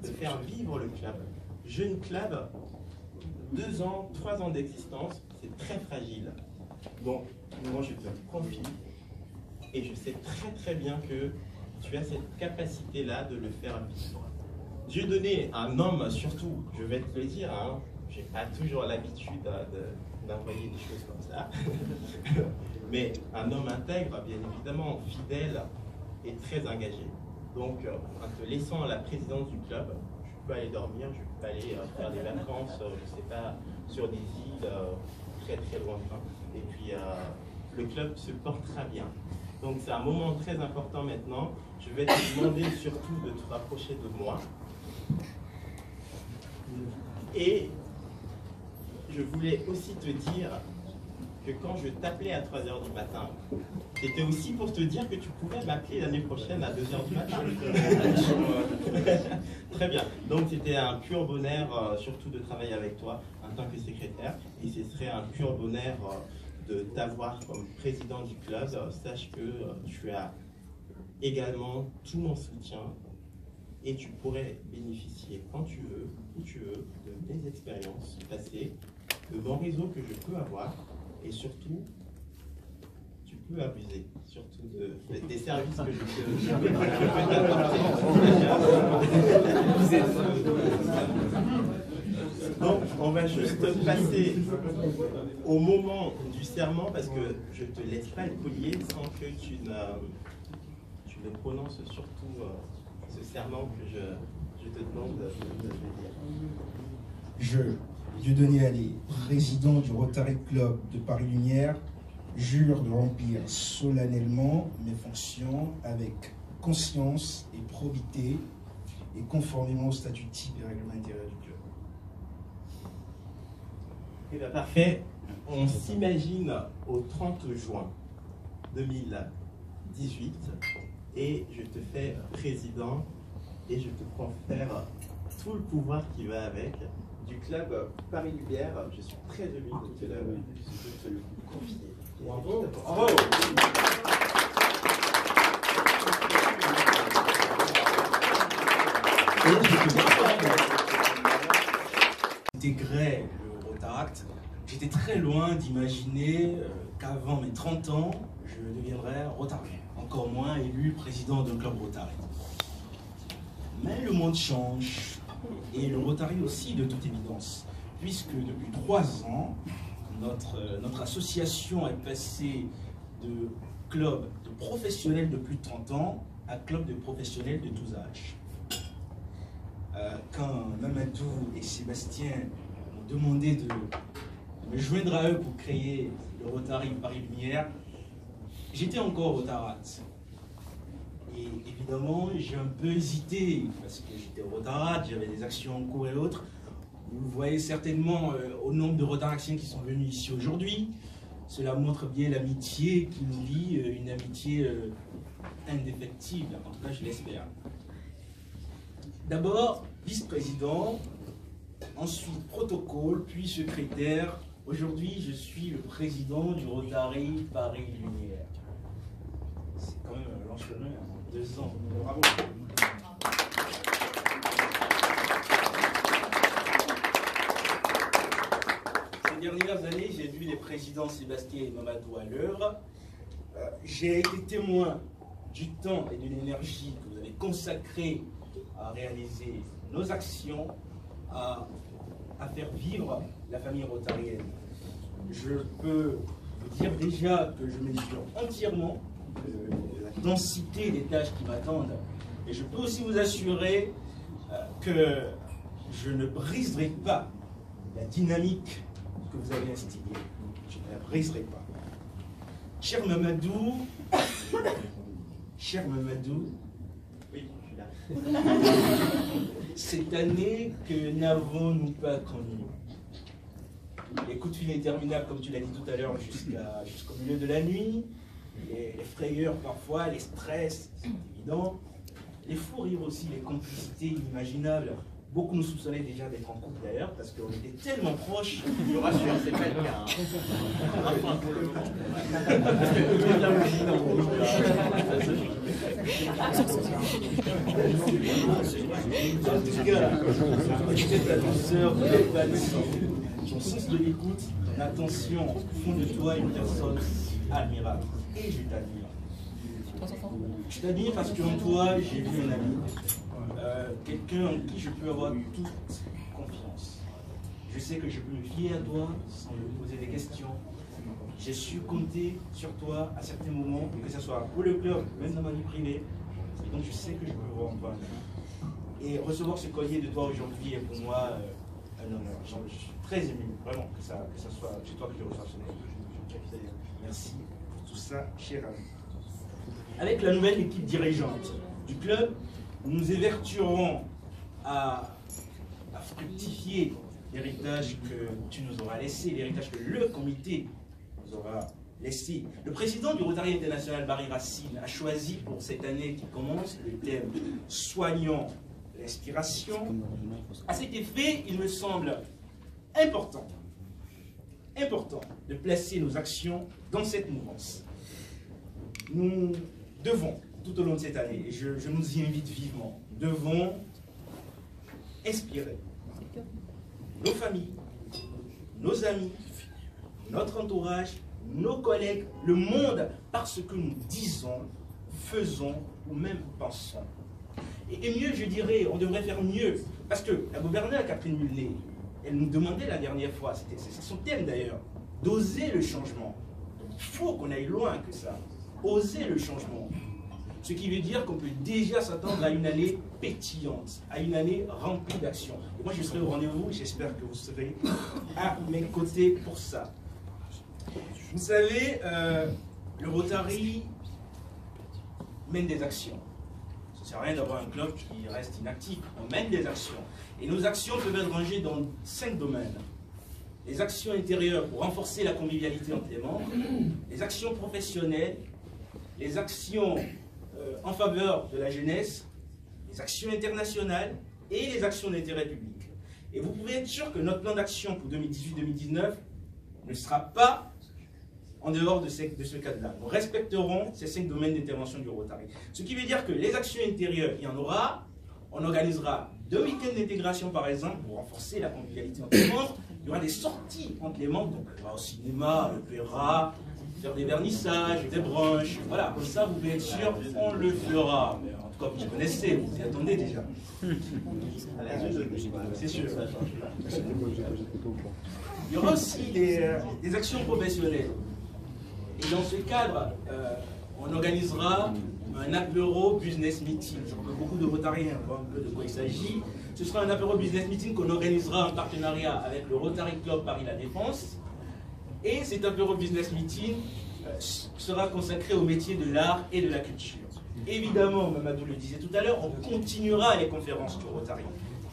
de faire vivre le club. Jeune club, 2 ans, 3 ans d'existence, c'est très fragile. Donc, moi je te confie et je sais très bien que tu as cette capacité-là de le faire vivre. Dieu donné un homme, surtout, je vais te le dire, hein, j'ai pas toujours l'habitude d'envoyer des choses comme ça, mais un homme intègre, bien évidemment, fidèle et très engagé. Donc, en te laissant la présidence du club, je peux aller dormir, je peux aller faire des vacances, je sais pas, sur des îles très lointains. Et puis, le club se portera bien. Donc, c'est un moment très important maintenant. Je vais te demander surtout de te rapprocher de moi. Et je voulais aussi te dire que quand je t'appelais à 3 h du matin, c'était aussi pour te dire que tu pouvais m'appeler l'année prochaine à 2 h du matin. Très bien. Donc c'était un pur bonheur, surtout de travailler avec toi en tant que secrétaire. Et ce serait un pur bonheur de t'avoir comme président du club. Sache que tu as également tout mon soutien. Et tu pourrais bénéficier quand tu veux, où tu veux, de mes expériences passées, de mon réseau que je peux avoir, et surtout, tu peux abuser, surtout des services que je peux t'apporter. Donc, on va juste passer au moment du serment, parce que je ne te laisse pas le collier sans que tu ne prononces surtout ce serment que je te demande de dire. Je, Dieudonné Allais, président du Rotary Club de Paris Lumière, jure de remplir solennellement mes fonctions avec conscience et probité et conformément au statut type et règlement intérieur du club. Eh bien, parfait. On s'imagine au 30 juin 2018 et je te fais président et je te confère tout le pouvoir qui va avec du club Paris Lumière. Je suis très heureux de te le confier. Bravo. Bravo. Intégrer le Rotaract, j'étais très loin d'imaginer qu'avant mes 30 ans, je deviendrais Rotary, encore moins élu président d'un club Rotary. Mais le monde change, et le Rotary aussi de toute évidence, puisque depuis 3 ans, notre association est passée de club de professionnels de plus de 30 ans à club de professionnels de tous âges. Quand Mamadou et Sébastien m'ont demandé de me joindre à eux pour créer le Rotary Paris Lumière, j'étais encore Rotarate. Et évidemment, j'ai un peu hésité parce que j'étais Rotarate, j'avais des actions en cours et autres. Vous voyez certainement au nombre de Rotaractiens qui sont venus ici aujourd'hui. Cela montre bien l'amitié qui nous lie, une amitié indéfectible, en tout cas je l'espère. D'abord, vice-président, ensuite protocole, puis secrétaire. Aujourd'hui, je suis le président du Rotary Paris Lumière. C'est quand même un long chemin, 2 ans. Bravo. Ces dernières années, j'ai vu les présidents Sébastien et Mamadou à l'œuvre. J'ai été témoin du temps et de l'énergie que vous avez consacré à réaliser nos actions, à faire vivre la famille rotarienne. Je peux vous dire déjà que je mesure entièrement la densité des tâches qui m'attendent. Et je peux aussi vous assurer que je ne briserai pas la dynamique que vous avez instillée. Je ne la briserai pas. Cher Mamadou, oui, je suis là. Cette année, que n'avons-nous pas connu? Les coups de fil interminables, comme tu l'as dit tout à l'heure, jusqu'au milieu de la nuit, les frayeurs parfois, les stress, c'est évident, les fous rires aussi, les complicités inimaginables Beaucoup nous soupçonnaient déjà d'être en couple d'ailleurs, parce qu'on était tellement proches. Je vous rassure, c'est pas le cas. Enfin, pour le moment. Parce que de la magie dans mon en tout cas, peut-être la douceur, l'empathie, ton sens de l'écoute, ton attention au fond de toi, une personne admirable. Et je t'admire. Je t'admire parce qu'en toi, j'ai vu un ami. Quelqu'un en qui je peux avoir toute confiance. Je sais que je peux me fier à toi sans me poser des questions. J'ai su compter sur toi à certains moments, que ce soit pour le club, même dans ma vie privée. Et donc je sais que je peux voir en toi. Et recevoir ce collier de toi aujourd'hui est pour moi un honneur. Je suis très ému, vraiment, que ça soit chez toi que je reçois ce collier. Merci pour tout ça, cher ami. Avec la nouvelle équipe dirigeante du club, nous nous évertuerons à fructifier l'héritage que tu nous auras laissé, l'héritage que le comité nous aura laissé. Le président du Rotary International, Barry Racine, a choisi pour cette année qui commence le thème « Soignons l'inspiration ». À cet effet, il me semble important de placer nos actions dans cette mouvance. Nous devons, tout au long de cette année, et je nous y invite vivement, devons inspirer nos familles, nos amis, notre entourage, nos collègues, le monde, par ce que nous disons, faisons ou même pensons. Et mieux, je dirais, on devrait faire mieux, parce que la gouverneure Catherine Mullet, elle nous demandait la dernière fois, c'est son thème d'ailleurs, d'oser le changement. Il faut qu'on aille loin que ça. Oser le changement. Ce qui veut dire qu'on peut déjà s'attendre à une année pétillante, à une année remplie d'actions. Moi, je serai au rendez-vous, j'espère que vous serez à mes côtés pour ça. Vous savez, le Rotary mène des actions. Ça ne sert à rien d'avoir un club qui reste inactif. On mène des actions. Et nos actions peuvent être rangées dans 5 domaines. Les actions intérieures pour renforcer la convivialité entre les membres, les actions professionnelles, les actions en faveur de la jeunesse, les actions internationales et les actions d'intérêt public. Et vous pouvez être sûr que notre plan d'action pour 2018-2019 ne sera pas en dehors de ce cadre-là. Nous respecterons ces 5 domaines d'intervention du Rotary. Ce qui veut dire que les actions intérieures, il y en aura. On organisera 2 week-ends d'intégration, par exemple, pour renforcer la convivialité entre les membres. Il y aura des sorties entre les membres, donc on va au cinéma, à l'opéra, faire des vernissages, des brunchs. Voilà, comme ça, vous pouvez être sûr, on le fera. Mais en tout cas, vous connaissez, vous y attendez déjà. C'est sûr. Il y aura aussi des actions professionnelles. Et dans ce cadre, on organisera un apéro business meeting. Je crois que beaucoup de Rotariens voient un peu de quoi il s'agit. Ce sera un apéro business meeting qu'on organisera en partenariat avec le Rotary Club Paris La Défense. Et cet apéro business meeting sera consacré au métier de l'art et de la culture. Évidemment, Mamadou le disait tout à l'heure, on continuera les conférences du Rotary.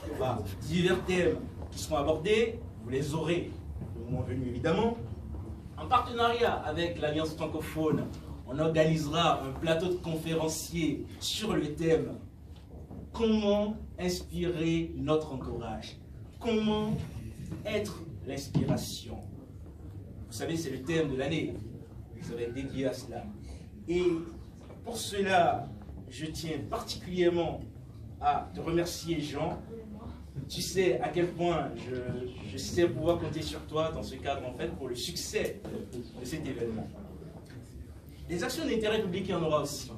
Il y aura divers thèmes qui seront abordés, vous les aurez le moment venu évidemment. En partenariat avec l'Alliance francophone, on organisera un plateau de conférenciers sur le thème « Comment inspirer notre entourage ?» Comment être l'inspiration? Vous savez, c'est le thème de l'année. Ça va être dédié à cela. Et pour cela, je tiens particulièrement à te remercier, Jean. Tu sais à quel point je sais pouvoir compter sur toi dans ce cadre, en fait, pour le succès de cet événement. Les actions d'intérêt public, il y en aura aussi.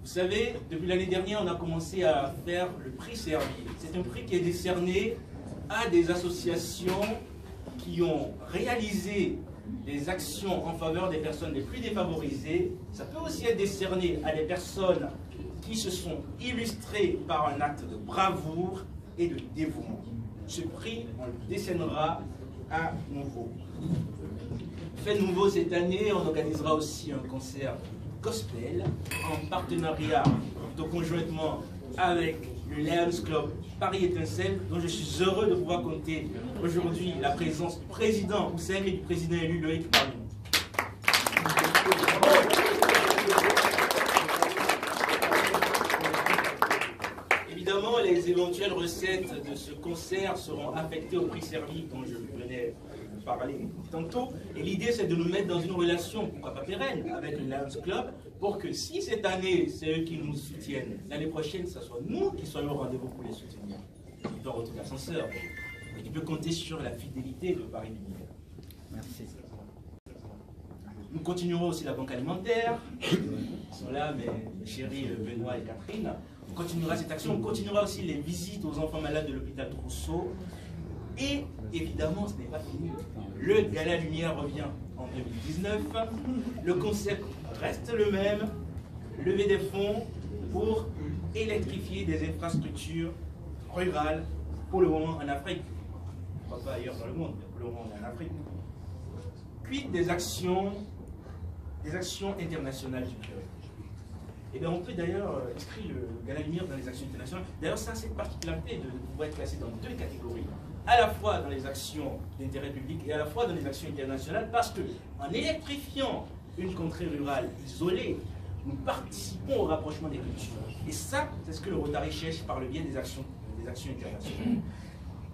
Vous savez, depuis l'année dernière, on a commencé à faire le prix Servier. C'est un prix qui est décerné à des associations qui ont réalisé des actions en faveur des personnes les plus défavorisées. Ça peut aussi être décerné à des personnes qui se sont illustrées par un acte de bravoure et de dévouement. Ce prix, on le décernera à nouveau. Fait nouveau cette année, on organisera aussi un concert gospel en partenariat, plutôt conjointement avec le Lions Club Paris Étincelle, dont je suis heureux de pouvoir compter aujourd'hui la présence du président Hussein et du président élu Loïc parmi nous. Évidemment, les les éventuelles recettes de ce concert seront affectées au prix servi dont je venais de parler tantôt. Et l'idée, c'est de nous mettre dans une relation, pourquoi pas pérenne, avec le Lions Club, pour que si cette année, c'est eux qui nous soutiennent, l'année prochaine, ce soit nous qui soyons au rendez-vous pour les soutenir. Ils doivent retourner l'ascenseur. Il peut compter sur la fidélité de Paris Lumière. Merci. Nous continuerons aussi la banque alimentaire. Ils sont là, mes chéris Benoît et Catherine. On continuera cette action. On continuera aussi les visites aux enfants malades de l'hôpital Trousseau. Et évidemment, ce n'est pas fini. Le Gala Lumière revient en 2019. Le concept reste le même. Lever des fonds pour électrifier des infrastructures rurales, pour le moment en Afrique. Pas ailleurs dans le monde, mais pour le moment en Afrique. Puis des actions internationales du club. Et bien on peut d'ailleurs inscrire le Gala Lumière dans les actions internationales. D'ailleurs, ça, c'est une particularité de pouvoir être classé dans deux catégories. À la fois dans les actions d'intérêt public et à la fois dans les actions internationales, parce que en électrifiant une contrée rurale isolée, nous participons au rapprochement des cultures. Et ça, c'est ce que le Rotary cherche par le biais des actions internationales.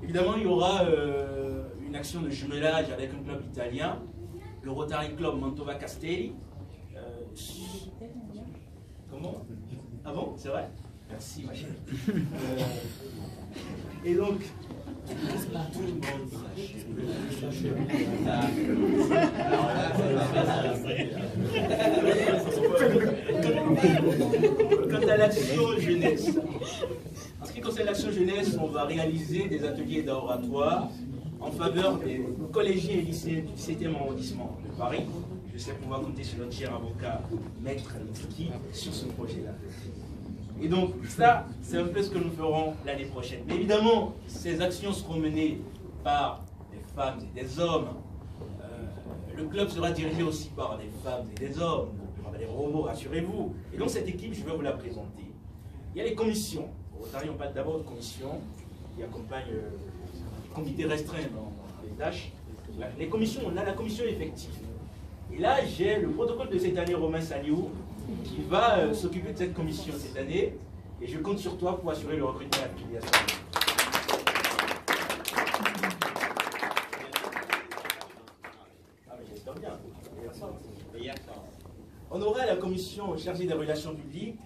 Évidemment, il y aura une action de jumelage avec un club italien, le Rotary Club Mantova Castelli. Comment? Ah bon? C'est vrai? Merci, ma chérie. Et donc, tout le monde quant à l'action jeunesse, en ce qui concerne l'action jeunesse, on va réaliser des ateliers d'oratoire en faveur des collégiens et lycéens du 17e arrondissement de Paris. Je sais pouvoir compter sur notre cher avocat, Maître Litsky, sur ce projet-là. Et donc, ça, c'est un peu ce que nous ferons l'année prochaine. Mais évidemment, ces actions seront menées par des femmes et des hommes. Le club sera dirigé aussi par des femmes et des hommes. Il y aura des robots, rassurez-vous. Et donc, cette équipe, je vais vous la présenter. Il y a les commissions. Au Rotary, on parle d'abord de commissions qui accompagnent le comité restreint dans les tâches. Les commissions, on a la commission effective. Et là, j'ai le protocole de cette année, Romain Saliou, qui va s'occuper de cette commission cette année. Et je compte sur toi pour assurer le recrutement et l'affiliation. Ah, mais j'espère bien. On aura la commission chargée des relations publiques.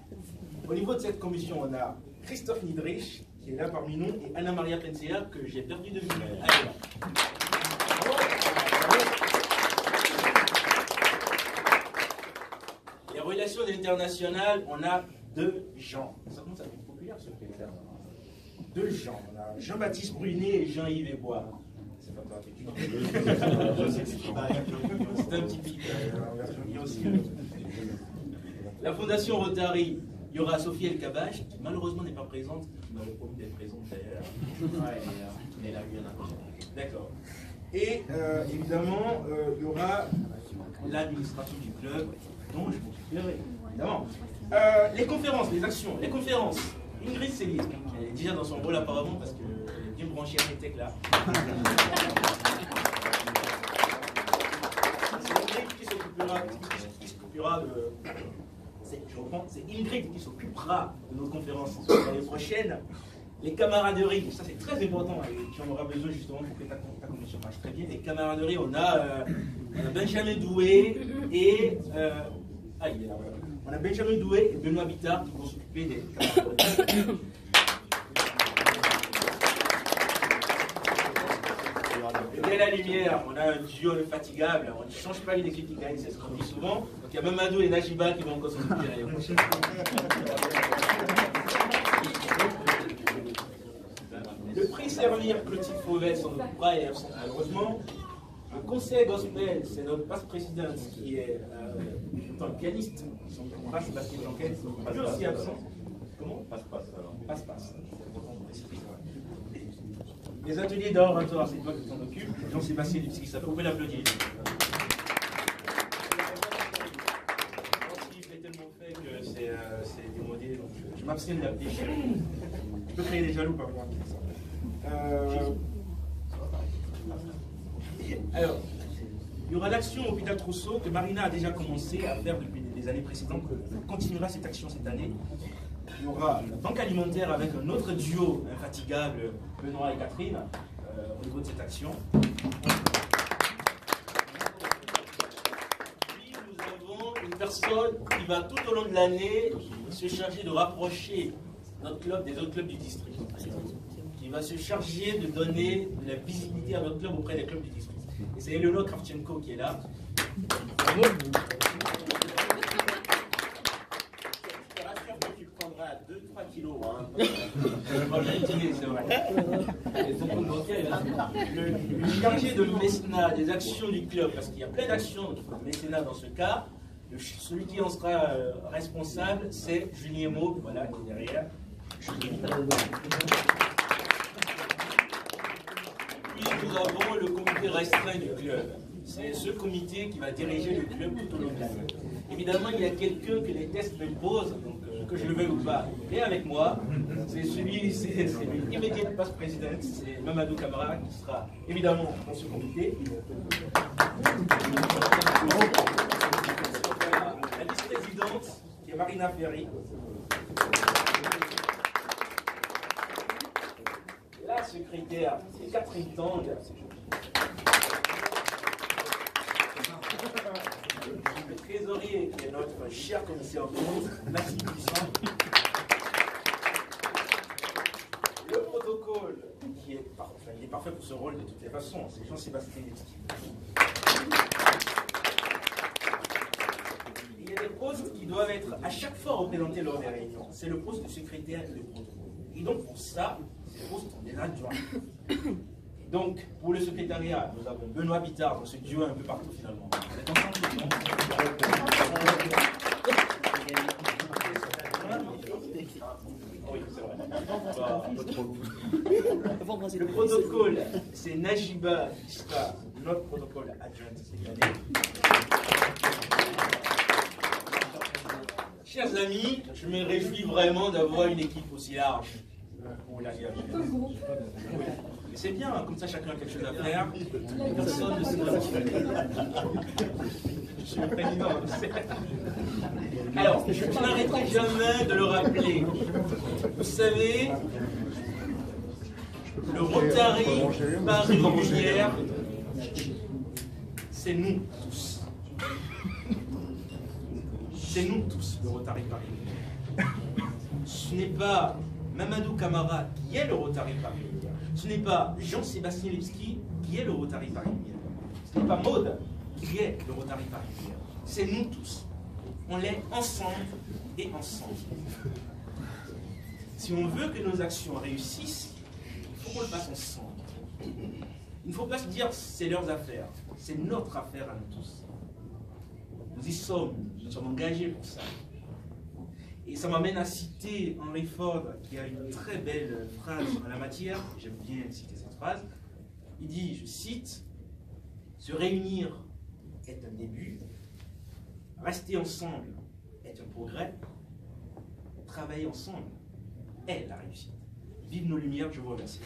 Au niveau de cette commission, on a Christophe Niedrich, qui est là parmi nous, et Anna-Maria Pensea, que j'ai perdu de vue. Allez, là. Les relations internationales, on a deux gens. Ça commence à être populaire, ce terme. Deux gens. On a Jean-Baptiste Brunet et Jean-Yves Ebois. C'est pas particulier. C'est un petit pic. Il y a aussi la Fondation Rotary. Il y aura Sophie El Kabash, qui malheureusement n'est pas présente, qui m'avait promis d'être présente d'ailleurs. Ouais, elle a eu un accord. D'accord. Et évidemment, il y aura l'administration du club, dont je m'occuperai, évidemment. Les conférences, les actions, les conférences. Ingrid Céline, elle est déjà dans son rôle apparemment parce qu'elle est bien branchée à Tech là. C'est Ingrid qui s'occupera de. Je reprends, c'est Ingrid qui s'occupera de nos conférences l'année prochaine. Les camaraderies, ça c'est très important, et tu en auras besoin justement pour que ta commission marche très bien. Les camaraderies, on a Benjamin Doué et on a Benjamin Doué et Benoît Bittard qui vont s'occuper des camaraderies. Dès la lumière, on a un duo infatigable, on ne change pas une équipe qui gagne, c'est ce qu'on dit souvent. Donc il y a Mamadou et Najiba qui vont encore s'occuper l'année prochaine. Le prix Servir, Clotilde Fauvel s'en occupera et absent malheureusement. Le conseil gospel, c'est notre passe-présidente qui est le pianiste, son passe Sébastien Blanquet, lui aussi absent. Comment? Passe-passe alors. Passe-passe. Les ateliers d'oratoire, c'est toi qui t'en occupe. Jean-Sébastien Lipski, ça peut vous l'applaudir. Il fait tellement fait que c'est démodé, donc je m'abstiens de l'appeler. Je peux créer des jaloux par exemple. Alors, il y aura l'action Hôpital Trousseau que Marina a déjà commencé à faire depuis les années précédentes. Elle continuera cette action cette année. il y aura la banque alimentaire avec un autre duo infatigable, Benoît et Catherine, au niveau de cette action. Puis nous avons une personne qui va tout au long de l'année se charger de rapprocher notre club des autres clubs du district. Qui va se charger de donner de la visibilité à notre club auprès des clubs du district. Et c'est Eleonore Kravchenko qui est là. Tu prendras 2-3 kilos. Hein. C'est vrai. Le chargé de mécénat des actions du club, parce qu'il y a plein d'actions de mécénat dans ce cas, celui qui en sera responsable, c'est Julien Maud, voilà, qui est derrière. Puis nous avons le comité restreint du club. C'est ce comité qui va diriger le club tout au long de l'année. Évidemment, il y a quelqu'un que les tests me posent, donc, que je le veuille ou pas, et avec moi, c'est l'immédiat vice-président, c'est Mamadou Camara qui sera évidemment dans ce comité. La vice-présidente, qui est Marina Ferry. La secrétaire, c'est Catherine Tang. Le trésorier, qui est notre cher commissaire de compte, Maxime Puissant. Le protocole, qui est il est parfait pour ce rôle de toutes les façons, c'est Jean-Sébastien Levski. Il y a des postes qui doivent être à chaque fois représentés lors des réunions. C'est le poste de secrétaire et le protocole. Et donc pour ça, ces postes sont des adjoints. Donc, pour le secrétariat, nous avons Benoît Bittard, dans ce duo un peu partout finalement. Vous êtes ensemble, non? Oui, c'est vrai. Le protocole, c'est Najiba qui sera notre protocole adjointe cette année. Chers amis, je me réjouis vraiment d'avoir une équipe aussi large pour la guerre. C'est bien, comme ça chacun a quelque chose à faire. Personne ne se doit. Je suis le président. Alors, je n'arrêterai jamais de le rappeler. Vous savez, le Rotary Paris-Lumière, c'est nous tous. C'est nous tous, le Rotary Paris-Lumière. Ce n'est pas Mamadou Camara qui est le Rotary Paris-Lumière. Ce n'est pas Jean-Sébastien Levski qui est le Rotary Paris-Lumière. Ce n'est pas Maud qui est le Rotary Paris-Lumière. C'est nous tous. On l'est ensemble et ensemble. Si on veut que nos actions réussissent, il faut qu'on le fasse ensemble. Il ne faut pas se dire c'est leurs affaires. C'est notre affaire à nous tous. Nous y sommes. Nous sommes engagés pour ça. Et ça m'amène à citer Henry Ford, qui a une très belle phrase en la matière. J'aime bien citer cette phrase. Il dit, je cite, « Se réunir est un début, rester ensemble est un progrès, travailler ensemble est la réussite. » Vive nos lumières, je vous remercie.